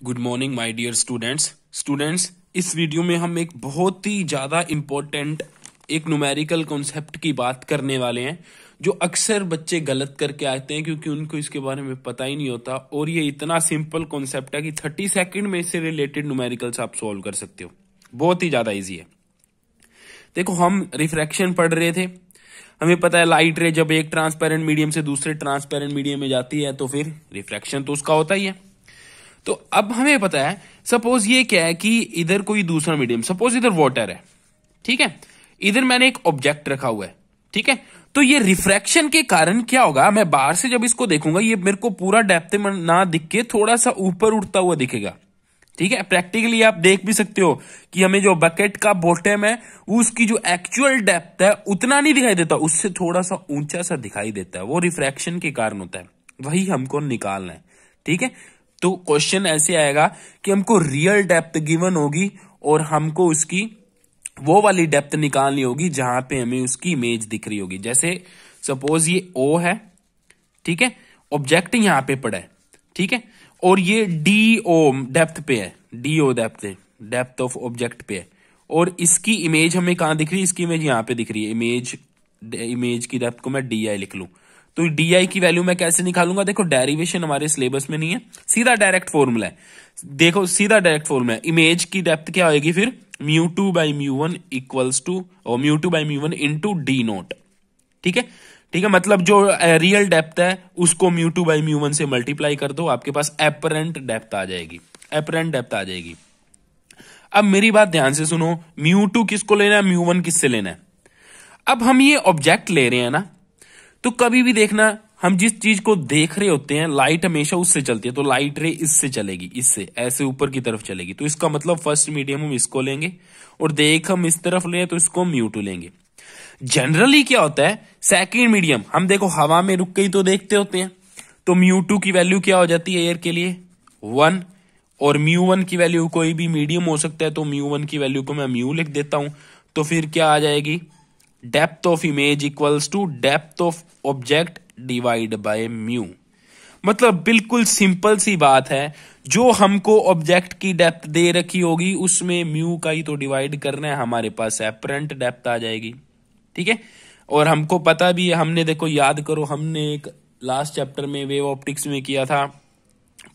Good morning my dear students इस video में हम एक बहुत ही ज्यादा इंपॉर्टेंट एक न्यूमेरिकल कॉन्सेप्ट की बात करने वाले हैं जो अक्सर बच्चे गलत करके आते हैं क्योंकि उनको इसके बारे में पता ही नहीं होता। और ये इतना सिंपल कॉन्सेप्ट है कि 30 सेकंड में इससे रिलेटेड न्यूमेरिकल्स आप सॉल्व कर सकते हो। बहुत ही ज्यादा इजी है। देखो, हम रिफ्रैक्शन पढ़ रहे थे। हमें पता है लाइट रे जब एक ट्रांसपेरेंट मीडियम से दूसरे ट्रांसपेरेंट मीडियम में जाती है तो फिर रिफ्रैक्शन तो उसका होता ही है। तो अब हमें पता है, सपोज ये क्या है कि इधर कोई दूसरा मीडियम, सपोज इधर वाटर है, ठीक है, इधर मैंने एक ऑब्जेक्ट रखा हुआ है, ठीक है। तो ये रिफ्रैक्शन के कारण क्या होगा, मैं बाहर से जब इसको देखूंगा ये मेरे को पूरा डेप्थ में ना दिख के थोड़ा सा ऊपर उठता हुआ दिखेगा, ठीक है। प्रैक्टिकली आप देख भी सकते हो कि हमें जो बकेट का बॉटम है उसकी जो एक्चुअल डेप्थ है उतना नहीं दिखाई देता, उससे थोड़ा सा ऊंचा सा दिखाई देता है। वो रिफ्रैक्शन के कारण होता है, वही हमको निकालना है, ठीक है। तो क्वेश्चन ऐसे आएगा कि हमको रियल डेप्थ गिवन होगी और हमको उसकी वो वाली डेप्थ निकालनी होगी जहां पे हमें उसकी इमेज दिख रही होगी। जैसे सपोज ये ओ है, ठीक है, ऑब्जेक्ट यहां पे पड़ा है, ठीक है, और ये डी ओ डेप्थ पे है, d o depth of object पे है, और इसकी इमेज हमें कहां दिख रही है, इसकी इमेज यहां पे दिख रही है। इमेज की डेप्थ को मैं डी आई लिख लूं तो डी आई की वैल्यू मैं कैसे निकालूंगा। देखो, डेरिवेशन हमारे सिलेबस में नहीं है, सीधा डायरेक्ट फॉर्मूला है। देखो, सीधा डायरेक्ट फॉर्मूला है। इमेज की डेप्थ क्या होगी फिर, μ2/μ1 इक्वल्स टू, और μ2/μ1 इंटू डी नोट, ठीक है, ठीक है। मतलब जो रियल डेप्थ है उसको μ2/μ1 से मल्टीप्लाई कर दो, आपके पास एपरेंट डेप्थ आ जाएगी, एपरेंट डेप्थ आ जाएगी। अब मेरी बात ध्यान से सुनो, μ2 किसको लेना है, μ1 किससे लेना है। अब हम ये ऑब्जेक्ट ले रहे हैं ना, तो कभी भी देखना, हम जिस चीज को देख रहे होते हैं लाइट हमेशा उससे चलती है, तो लाइट रे इससे चलेगी, इससे ऐसे ऊपर की तरफ चलेगी, तो इसका मतलब फर्स्ट मीडियम हम इसको लेंगे, और देख हम इस तरफ लें तो इसको μ2 लेंगे। जनरली क्या होता है, सेकंड मीडियम हम देखो हवा में रुक गई तो देखते होते हैं, तो μ2 की वैल्यू क्या हो जाती है एयर के लिए 1, और μ1 की वैल्यू कोई भी मीडियम हो सकता है, तो μ1 की वैल्यू को मैं म्यू लिख देता हूं। तो फिर क्या आ जाएगी, depth of image equals to depth of object divide by mu. मतलब बिल्कुल सिंपल सी बात है, जो हमको ऑब्जेक्ट की डेप्थ दे रखी होगी उसमें म्यू का ही तो डिवाइड करना है, हमारे पास एपरेंट डेप्थ आ जाएगी, ठीक है। और हमको पता भी है, हमने देखो याद करो, हमने एक लास्ट चैप्टर में वेव ऑप्टिक्स में किया था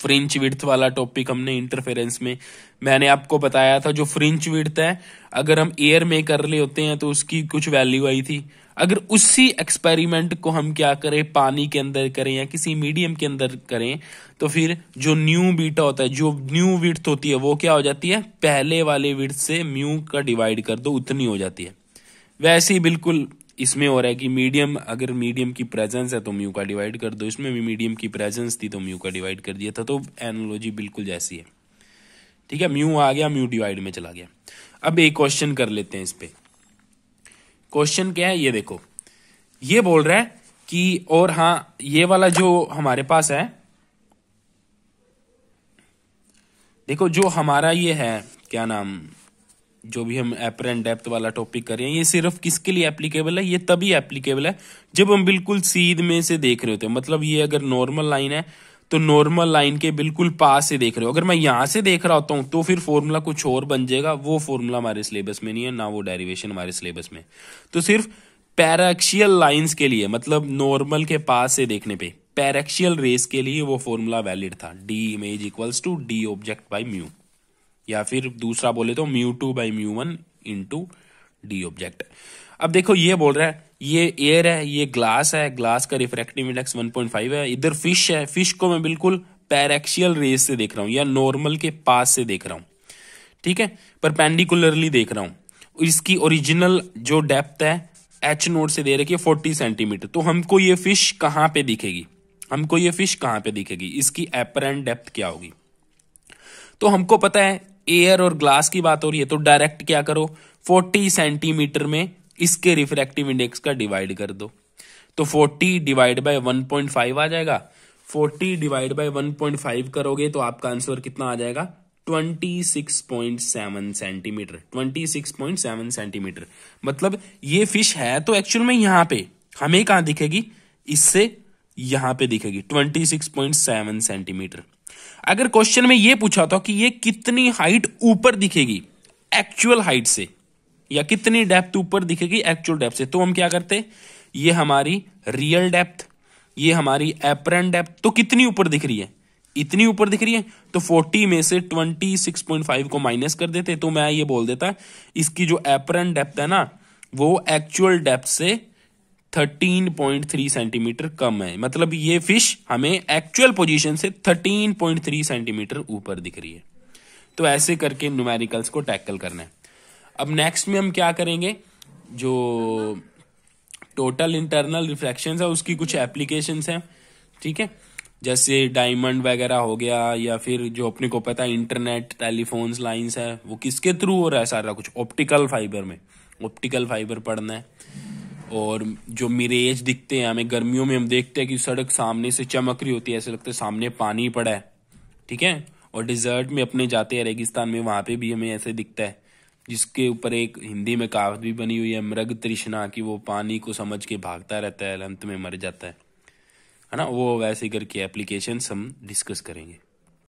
फ्रिंज विड्थ वाला टॉपिक, हमने इंटरफेरेंस में मैंने आपको बताया था जो फ्रिंज विड्थ है अगर हम एयर में कर रहे होते हैं तो उसकी कुछ वैल्यू आई थी। अगर उसी एक्सपेरिमेंट को हम क्या करें, पानी के अंदर करें या किसी मीडियम के अंदर करें, तो फिर जो न्यू बीटा होता है, जो न्यू विड्थ होती है वो क्या हो जाती है, पहले वाले विड्थ से म्यू का डिवाइड कर दो उतनी हो जाती है। वैसे ही बिल्कुल इसमें हो रहा है कि मीडियम, अगर मीडियम की प्रेजेंस है तो म्यू का डिवाइड कर दो, इसमें भी मीडियम की प्रेजेंस थी तो म्यू का डिवाइड कर दिया था। तो एनालॉजी बिल्कुल जैसी है, ठीक है। म्यू आ गया, म्यू डिवाइड में चला गया। अब एक क्वेश्चन कर लेते हैं इस पे। क्वेश्चन क्या है, ये देखो, ये बोल रहा है कि, और हाँ ये वाला जो हमारे पास है, देखो जो हमारा ये है क्या नाम, जो भी हम एपरेंट डेप्थ वाला टॉपिक कर रहे हैं, ये सिर्फ किसके लिए एप्लीकेबल है, ये तभी एप्लीकेबल है जब हम बिल्कुल सीध में से देख रहे होते हैं। मतलब ये अगर नॉर्मल लाइन है तो नॉर्मल लाइन के बिल्कुल पास से देख रहे हो। अगर मैं यहां से देख रहा होता हूं तो फिर फॉर्मूला कुछ और बन जाएगा, वो फॉर्मूला हमारे सिलेबस में नहीं है, ना वो डेरिवेशन हमारे सिलेबस में। तो सिर्फ पैराक्सियल लाइंस के लिए, मतलब नॉर्मल के पास से देखने पे पैराक्सियल रेस के लिए वो फॉर्मूला वैलिड था, d image equals to d object by mu, या फिर दूसरा बोले तो μ2/μ1 इंटू डी ऑब्जेक्ट। अब देखो ये बोल रहा है, ये एयर है, ये ग्लास है, ग्लास का रिफ्रैक्टिव इंडेक्स 1.5 है, इधर फिश है, फिश को मैं बिल्कुल पैरेक्सियल रेस से देख रहा हूं या नॉर्मल के पास से देख रहा हूं, ठीक है, परपेंडिकुलरली देख रहा हूं। इसकी ओरिजिनल जो डेप्थ है एच नोट से दे रखी है 40 सेंटीमीटर। तो हमको ये फिश कहां पे दिखेगी, हमको ये फिश कहां पे दिखेगी, इसकी एपरेंट डेप्थ क्या होगी। तो हमको पता है एयर और ग्लास की बात हो रही है, तो डायरेक्ट क्या करो, 40 सेंटीमीटर में इसके रिफ्रैक्टिव इंडेक्स का डिवाइड कर दो, तो 40 डिवाइड बाय 1.5 आ जाएगा। 40 डिवाइड बाय 1.5 करोगे तो आपका आंसर कितना आ जाएगा, 26.7 सेंटीमीटर, 26.7 सेंटीमीटर। मतलब ये फिश है तो एक्चुअल में यहां पे हमें कहां दिखेगी, इससे यहां पे दिखेगी 26.7 सेंटीमीटर। अगर क्वेश्चन में ये पूछा था कि ये कितनी हाइट ऊपर दिखेगी एक्चुअल हाइट से, या कितनी डेप्थ ऊपर दिखेगी एक्चुअल डेप्थ से, तो हम क्या करते, ये हमारी रियल डेप्थ, ये हमारी एपरेंट डेप्थ, तो कितनी ऊपर दिख रही है, इतनी ऊपर दिख रही है, तो 40 में से 26.5 को माइनस कर देते, तो मैं ये बोल देता इसकी जो एपरेंट डेप्थ है ना वो एक्चुअल डेप्थ से 13.3 सेंटीमीटर कम है, मतलब ये फिश हमें एक्चुअल पोजीशन से 13.3 सेंटीमीटर ऊपर दिख रही है। तो ऐसे करके न्यूमेरिकल्स को टैकल करना है। अब नेक्स्ट में हम क्या करेंगे, जो टोटल इंटरनल रिफ्रैक्शन है उसकी कुछ एप्लीकेशंस हैं, ठीक है, जैसे डायमंड वगैरह हो गया, या फिर जो अपने को पता है इंटरनेट टेलीफोन्स लाइंस है वो किसके थ्रू हो रहा है, सारा कुछ ऑप्टिकल फाइबर में, ऑप्टिकल फाइबर पढ़ना है। और जो मिरेज दिखते हैं हमें गर्मियों में, हम देखते हैं कि सड़क सामने से चमक रही होती है, ऐसे लगता है सामने पानी पड़ा है, ठीक है। और डिजर्ट में अपने जाते हैं रेगिस्तान में, वहां पे भी हमें ऐसे दिखता है, जिसके ऊपर एक हिंदी में कहावत भी बनी हुई है, मृग तृष्णा, कि वो पानी को समझ के भागता रहता है, अंत में मर जाता है ना। वो वैसे करके एप्लीकेशंस हम डिस्कस करेंगे।